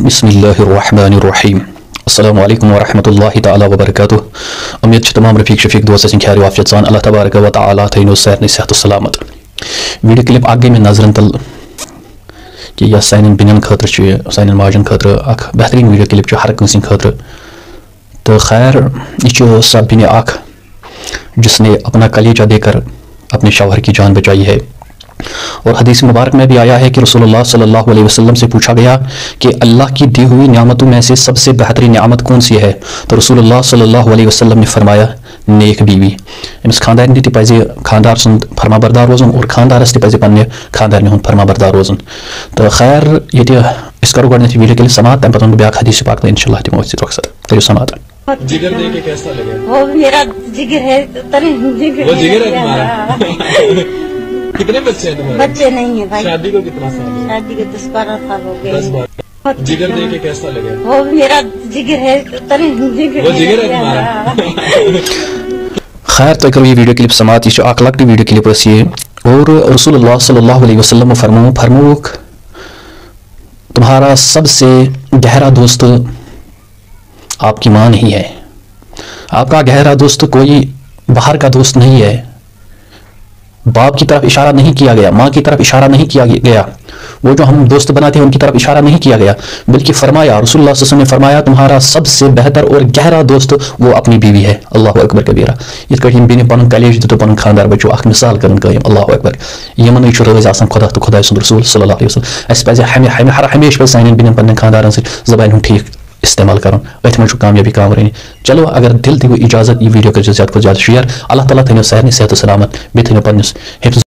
बिस्मिल्लाहिर्रहमानिर्रहीम। अस्सलामु अलैकुम वरहमतुल्लाहि ताला वबरकातुह। उम्मीद छ तमाम रफीक शफीक दोस्त सिं खैर वाफियत सान अल्लाह तबारक व तआला थैनो सैरने सेहत सलामत। वीडियो क्लिप आगे में नजरन तल कि यह साइन बिनन खतर छ साइन माजन खतर अख बेहतरीन वीडियो क्लिप छ हर कंसिन खतर। तो खैर यह सब बिन अख जिसने अपना कलेजा देकर अपने शौहर की जान बचाई है। और हदीस मुबारक में भी आया है कि रसूलुल्लाह सल्लल्लाहु अलैहि वसल्लम से पूछा गया कि अल्लाह की दी हुई नियामतों में से सबसे बेहतरीन नियामत कौन सी है। तो रसूलुल्लाह सल्लल्लाहु अलैहि वसल्लम ने फरमाया नेक बीवी। इस खानदार ने पजे खानदार सुंद फरमाबरदार रोजन और खानदारस पजे पन्ने खानदार हुंद फरमाबरदार रोजन। तो खैर ये इस करो गणित वीडियो के लिए समात तम पतन ब्याख हदीस पाक में इंशाल्लाह दिमो इस रुखसत करियो समात। जिगर देके कैसा लगे? वो मेरा जिगर है, वो जिगर है तुम्हारा। कितने बच्चे हैं तुम्हारे? बच्चे नहीं है भाई। शादी को कितना साल है? शादी को 10-12 साल हो गए। 10-12। जिगर देके कैसा लगे? वो मेरा जिगर है, वो जिगर है तुम्हारा। खैर तो करो ये वीडियो क्लिप समात ये अख लकटी वीडियो क्लिप ये और रसूलुल्लाह सल्लल्लाहु अलैहि वसल्लम फरमूक तुम्हारा सबसे गहरा दोस्त आपकी माँ नहीं है। आपका गहरा दोस्त कोई बाहर का दोस्त नहीं है। बाप की तरफ इशारा नहीं किया गया, माँ की तरफ इशारा नहीं किया गया, वो जो हम दोस्त बनाते हैं उनकी तरफ इशारा नहीं किया गया, बल्कि फरमाया रसूलुल्लाह सल्लल्लाहु अलैहि वसल्लम ने फरमाया तुम्हारा सबसे बेहतर और गहरा दोस्त वो अपनी बीवी है। अल्लाह अकबर कबीरा। इत कठिन बिन पन कलेज तो पन खानदार बचो अख मिसाल करन कायम। अल्लाह अकबर। यमन छु रोज आसान खुदा तो खुदा रसूल सल्लल्लाहु अलैहि वसल्लम अस पजे हमेशा साइन बिन पन खानदारन से जबान ठीक इस्तेमाल करो अथ मे कामयाबी काम रही। चलो अगर दिल दी इजाजत ये वीडियो कर ज्यादा को ज्यादा शेयर। अल्लाह ताला थो सैर सेहत सलामत बे थो पन्नस हिफ्ज़